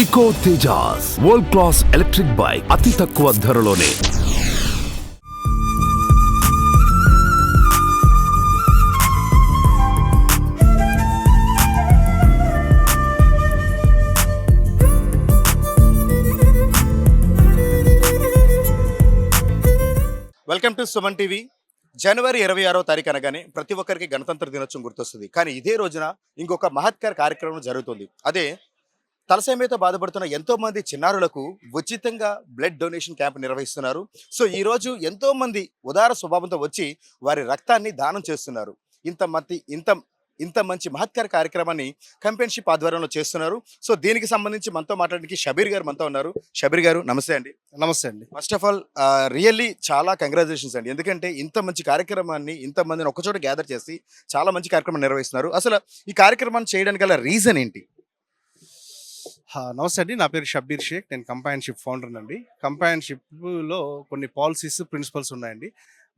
Eco Tejas world class electric bike అతి తక్కువ ధరలోనే. Welcome to Suman TV. జనవరి 26వ తారీఖు అనగానే ప్రతి ఒక్కరికి గణతంత్ర దినోత్సవం గుర్తొస్తుంది. కానీ ఇదే రోజున ఇంకొక మహత్కర కార్యక్రమం జరుగుతుంది. అదే తలసేమియాతో బాధపడుతున్న ఎంతో మంది చిన్నారులకు ఉచితంగా బ్లడ్ డొనేషన్ క్యాంప్ నిర్వహిస్తున్నారు. సో ఈ రోజు ఎంతో మంది ఉదార స్వభావంతో వచ్చి వారి రక్తాన్ని దానం చేస్తున్నారు. ఇంత మంచి మహత్కర కార్యక్రమాన్ని కంపెన్షిప్ ఆధ్వర్యంలో చేస్తున్నారు. సో దీనికి సంబంధించి మనతో మాట్లాడడానికి షబీర్ గారు మనతో ఉన్నారు. షబీర్ గారు నమస్తే అండి. నమస్తే అండి. ఫస్ట్ ఆఫ్ ఆల్ రియల్లీ చాలా కంగ్రాచులేషన్స్ అండి. ఎందుకంటే ఇంత మంచి కార్యక్రమాన్ని ఇంతమందిని ఒకచోట గ్యాదర్ చేసి చాలా మంచి కార్యక్రమం నిర్వహిస్తున్నారు. అసలు ఈ కార్యక్రమాన్ని చేయడానికి గల రీజన్ ఏంటి? నమస్తే అండి. నా పేరు షబ్బీర్ షేక్. నేను కంపానియన్షిప్ ఫౌండర్ అండి. కంపానియన్షిప్లో కొన్ని పాలసీస్ ప్రిన్సిపల్స్ ఉన్నాయండి.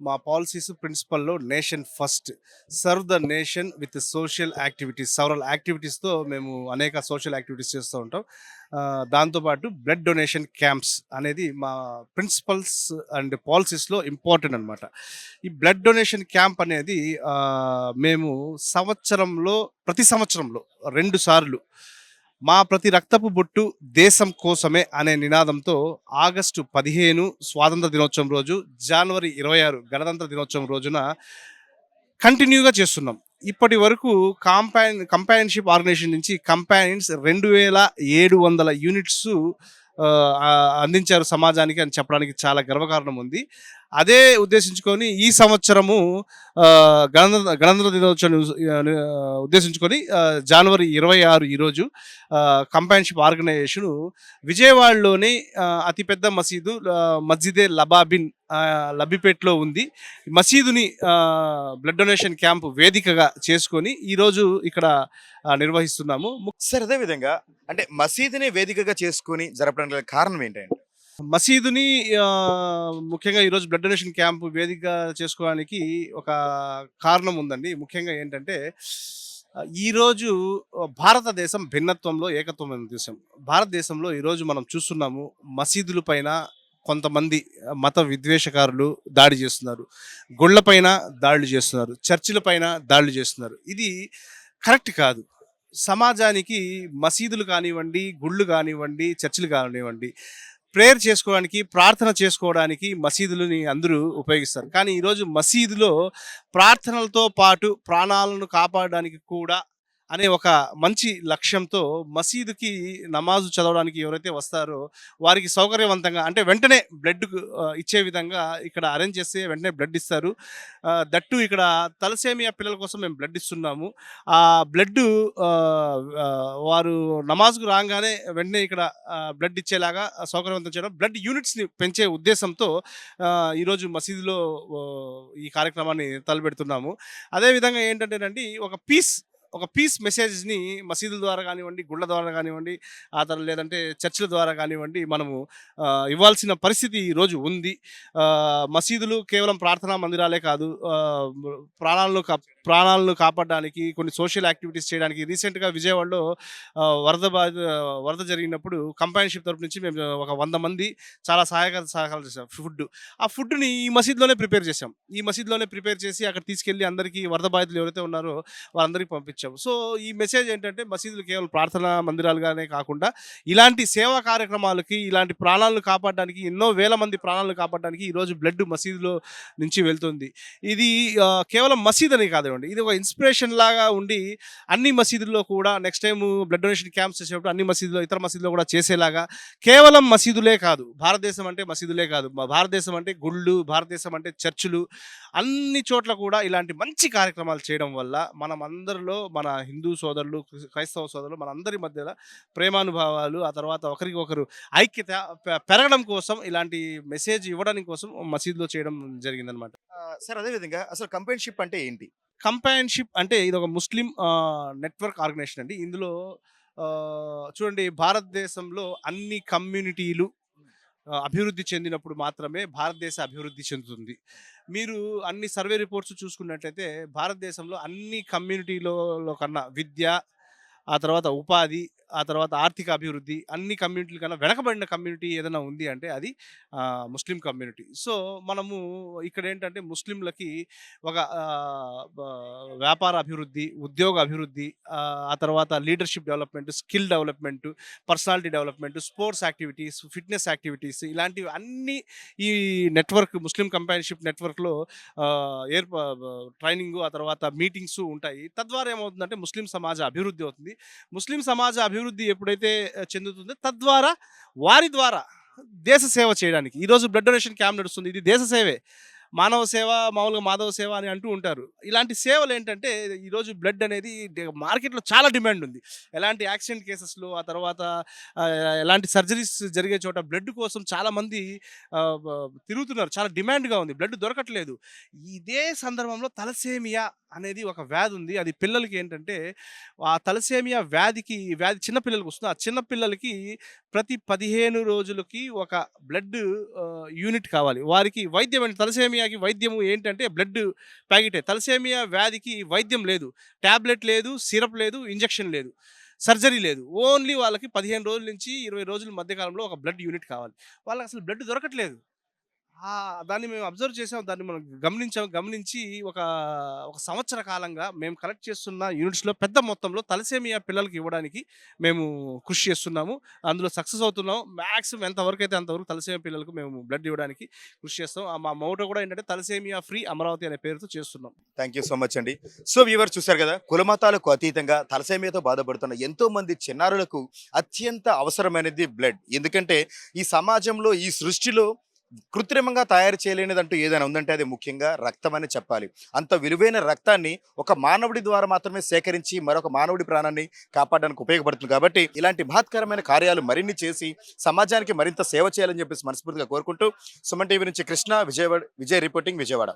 మా పాలసీస్ ప్రిన్సిపల్లో nation first, serve the nation with social activities, several యాక్టివిటీస్తో మేము అనేక సోషల్ యాక్టివిటీస్ చేస్తూ ఉంటాం. దాంతోపాటు బ్లడ్ డొనేషన్ క్యాంప్స్ అనేది మా ప్రిన్సిపల్స్ అండ్ పాలసీస్లో ఇంపార్టెంట్ అనమాట. ఈ బ్లడ్ డొనేషన్ క్యాంప్ అనేది మేము ప్రతి సంవత్సరంలో 2 సార్లు మా ప్రతి రక్తపు బొట్టు దేశం కోసమే అనే నినాదంతో ఆగస్టు 15 స్వాతంత్ర దినోత్సవం రోజు, జనవరి 26 గణతంత్ర దినోత్సవం రోజున కంటిన్యూగా చేస్తున్నాం. ఇప్పటి వరకు కంపానియన్షిప్ ఆర్గనైజేషన్ నుంచి కంపానియన్స్ 2700 యూనిట్స్ అందించారు సమాజానికి అని చెప్పడానికి చాలా గర్వకారణం ఉంది. అదే ఉద్దేశించుకొని ఈ సంవత్సరము గణతంత్ర దినోత్సవం ఉద్దేశించుకొని జనవరి 26 ఈరోజు కంపానియన్షిప్ ఆర్గనైజేషన్ విజయవాడలోని అతిపెద్ద మసీదు మస్జిదే లబ్బిపేట్లో ఉంది. మసీదుని బ్లడ్ డొనేషన్ క్యాంప్ వేదికగా చేసుకొని ఈరోజు ఇక్కడ నిర్వహిస్తున్నాము. సార్ అదే విధంగా అంటే మసీదుని వేదికగా చేసుకొని జరపడానికి కారణం ఏంటంటే? మసీదుని ముఖ్యంగా ఈరోజు బ్లడ్ డొనేషన్ క్యాంప్ వేదిక చేసుకోవడానికి ఒక కారణం ఉందండి. ముఖ్యంగా ఏంటంటే ఈరోజు భారతదేశం భిన్నత్వంలో ఏకత్వమైన దేశం. భారతదేశంలో ఈరోజు మనం చూస్తున్నాము మసీదుల పైన కొంతమంది మత విద్వేషకారులు దాడి చేస్తున్నారు, గుళ్ళపైన దాడులు చేస్తున్నారు, చర్చిల పైన దాడులు చేస్తున్నారు. ఇది కరెక్ట్ కాదు. సమాజానికి మసీదులు కానివ్వండి, గుళ్ళు కానివ్వండి, చర్చిలు కానివ్వండి, ప్రేయర్ చేసుకోవడానికి, ప్రార్థన చేసుకోవడానికి మసీదులని అందరూ ఉపయోగిస్తారు. కానీ ఈరోజు మసీదులో ప్రార్థనలతో పాటు ప్రాణాలను కాపాడడానికి కూడా అనే ఒక మంచి లక్ష్యంతో మసీదుకి నమాజు చదవడానికి ఎవరైతే వస్తారో వారికి సౌకర్యవంతంగా, అంటే వెంటనే బ్లడ్ ఇచ్చే విధంగా ఇక్కడ అరేంజ్ చేస్తే వెంటనే బ్లడ్ ఇస్తారు. దట్టు ఇక్కడ తలసేమియా పిల్లల కోసం మేము బ్లడ్ ఇస్తున్నాము. ఆ బ్లడ్ వారు నమాజ్కు రాగానే వెంటనే ఇక్కడ బ్లడ్ ఇచ్చేలాగా సౌకర్యవంతం చేయడం, బ్లడ్ యూనిట్స్ని పెంచే ఉద్దేశంతో ఈరోజు మసీదులో ఈ కార్యక్రమాన్ని తలపెడుతున్నాము. అదేవిధంగా ఏంటంటేనండి ఒక పీస్ మెసేజ్ని మసీదుల ద్వారా కానివ్వండి, గుళ్ళ ద్వారా కానివ్వండి, ఆ తర్వాత లేదంటే చర్చిల ద్వారా కానివ్వండి మనము ఇవ్వాల్సిన పరిస్థితి ఈరోజు ఉంది. మసీదులు కేవలం ప్రార్థనా మందిరాలే కాదు, ప్రాణాలను కాపాడడానికి కొన్ని సోషల్ యాక్టివిటీస్ చేయడానికి. రీసెంట్గా విజయవాడలో వరద జరిగినప్పుడు కంపానియన్షిప్ తరపు నుంచి మేము ఒక 100 మంది చాలా సహాయాలు చేసాం. ఆ ఫుడ్ని ఈ మసీదులోనే ప్రిపేర్ చేసాం. ఈ మసీదులోనే ప్రిపేర్ చేసి అక్కడ తీసుకెళ్ళి అందరికీ, వరద బాధితులు ఎవరైతే ఉన్నారో వారందరికీ పంపించాము. సో ఈ మెసేజ్ ఏంటంటే మసీదులు కేవలం ప్రార్థనా మందిరాలుగానే కాకుండా ఇలాంటి సేవా కార్యక్రమాలకి, ఇలాంటి ప్రాణాలను కాపాడడానికి, ఎన్నో వేల మంది ప్రాణాలను కాపాడడానికి ఈరోజు బ్లడ్ మసీదులో నుంచి వెళ్తుంది. ఇది కేవలం మసీద్ అని కాదు, ఇది ఒక ఇన్స్పిరేషన్ లాగా ఉండి అన్ని మసీదుల్లో కూడా next time blood donation camps చేసేటప్పుడు అన్ని మసీదులో, ఇతర మసీదులో కూడా చేసేలాగా. కేవలం మసీదులే కాదు, భారతదేశం అంటే మసీదులే కాదు, భారతదేశం అంటే గుళ్ళు, భారతదేశం అంటే చర్చిలు, అన్ని చోట్ల కూడా ఇలాంటి మంచి కార్యక్రమాలు చేయడం వల్ల మనం అందరిలో, మన హిందూ సోదరులు, క్రైస్తవ సోదరులు, మన అందరి మధ్యలో ప్రేమానుభావాలు, ఆ తర్వాత ఒకరికి ఒకరు ఐక్యత పెరగడం కోసం, ఇలాంటి మెసేజ్ ఇవ్వడానికి కోసం మసీదులో చేయడం జరిగిందనమాట. సార్ అదేవిధంగా అసలు కంపెన్షిప్ అంటే ఏంటి? కంపానియన్షిప్ అంటే ఇది ఒక ముస్లిం నెట్వర్క్ ఆర్గనైజేషన్ అండి. ఇందులో చూడండి, భారతదేశంలో అన్ని కమ్యూనిటీలు అభివృద్ధి చెందినప్పుడు మాత్రమే భారతదేశ అభివృద్ధి చెందుతుంది. మీరు అన్ని సర్వే రిపోర్ట్స్ చూసుకున్నట్లయితే భారతదేశంలో అన్ని కమ్యూనిటీలలో కన్నా విద్య, ఆ తర్వాత ఉపాధి, ఆ తర్వాత ఆర్థిక అభివృద్ధి అన్ని కమ్యూనిటీల కన్నా వెనకబడిన కమ్యూనిటీ ఏదైనా ఉంది అంటే అది ముస్లిం కమ్యూనిటీ. సో, మనము ఇక్కడేంటంటే ముస్లింలకి ఒక వ్యాపార అభివృద్ధి, ఉద్యోగ అభివృద్ధి, ఆ తర్వాత leadership development, skill development, personality development, sports activities, fitness activities ఇలాంటివి అన్నీ ఈ నెట్‌వర్క్ ముస్లిం కంపానియన్‌షిప్ నెట్‌వర్క్‌లో ట్రైనింగు, ఆ తర్వాత మీటింగ్సు ఉంటాయి. తద్వారా ఏమవుతుందంటే ముస్లిం సమాజ అభివృద్ధి అవుతుంది. ముస్లిం సమాజ అభివృద్ధి ఎప్పుడైతే చెందుతుందో తద్వారా వారి ద్వారా దేశ సేవ చేయడానికి ఈరోజు బ్లడ్ డొనేషన్ క్యాంప్ నడుస్తుంది. ఇది దేశ సేవే. మానవ సేవ, మామూలుగా మాధవ సేవ అని అంటూ ఉంటారు. ఇలాంటి సేవలేంటంటే ఈరోజు బ్లడ్ అనేది మార్కెట్‌లో చాలా డిమాండ్ ఉంది. ఎలాంటి యాక్సిడెంట్ కేసెస్‌లో, ఆ తర్వాత ఎలాంటి సర్జరీస్ జరిగే చోట బ్లడ్ కోసం చాలామంది తిరుగుతున్నారు. చాలా డిమాండ్‌గా ఉంది. బ్లడ్ దొరకట్లేదు. ఇదే సందర్భంలో తలసేమియా అనేది ఒక వ్యాధి ఉంది. అది పిల్లలకి ఏంటంటే ఆ తలసేమియా వ్యాధి చిన్న పిల్లలకి వస్తుంది. ఆ చిన్న పిల్లలకి ప్రతి 15 రోజులకి ఒక బ్లడ్ యూనిట్ కావాలి. వారికి వైద్యం ఏంటి తలసేమియాకి వైద్యము ఏంటంటే బ్లడ్ ప్యాకెటే. తలసేమియా వ్యాధికి వైద్యం లేదు. టాబ్లెట్ లేదు, సిరప్ లేదు, ఇంజెక్షన్ లేదు, సర్జరీ లేదు. ఓన్లీ వాళ్ళకి 15 రోజుల నుంచి 20 రోజుల మధ్య కాలంలో ఒక బ్లడ్ యూనిట్ కావాలి. వాళ్ళకసలు బ్లడ్ దొరకట్లేదు. దాన్ని మేము అబ్జర్వ్ చేసాం. దాన్ని మనం గమనించాం. గమనించి ఒక సంవత్సర కాలంగా మేము కలెక్ట్ చేస్తున్న యూనిట్స్‌లో పెద్ద మొత్తంలో తలసేమియా పిల్లలకి ఇవ్వడానికి మేము కృషి చేస్తున్నాము. అందులో సక్సెస్ అవుతున్నాం. మాక్సిమం ఎంతవరకైతే అంతవరకు తలసేమియా పిల్లలకు మేము బ్లడ్ ఇవ్వడానికి కృషి చేస్తాం. మా మోటో కూడా ఏంటంటే తలసేమియా ఫ్రీ అమరావతి అనే పేరుతో చేస్తున్నాం. థ్యాంక్ యూ సో మచ్ అండి. సో వ్యూవర్స్ చూశారు కదా, కులమతాలకు అతీతంగా తలసేమియాతో బాధపడుతున్న ఎంతో మంది చిన్నారులకు అత్యంత అవసరమైనది బ్లడ్. ఎందుకంటే ఈ సమాజంలో, ఈ సృష్టిలో కృత్రిమంగా తయారు చేయలేనిదంటూ ఏదైనా ఉందంటే అది ముఖ్యంగా రక్తం అని చెప్పాలి. అంత విలువైన రక్తాన్ని ఒక మానవుడి ద్వారా మాత్రమే సేకరించి మరొక మానవుడి ప్రాణాన్ని కాపాడడానికి ఉపయోగపడుతుంది. కాబట్టి ఇలాంటి మహత్కరమైన కార్యాలు మరిన్ని చేసి సమాజానికి మరింత సేవ చేయాలని చెప్పేసి మనస్ఫూర్తిగా కోరుకుంటూ సుమన్ టీవీ నుంచి కృష్ణ, విజయ్ రిపోర్టింగ్, విజయవాడ.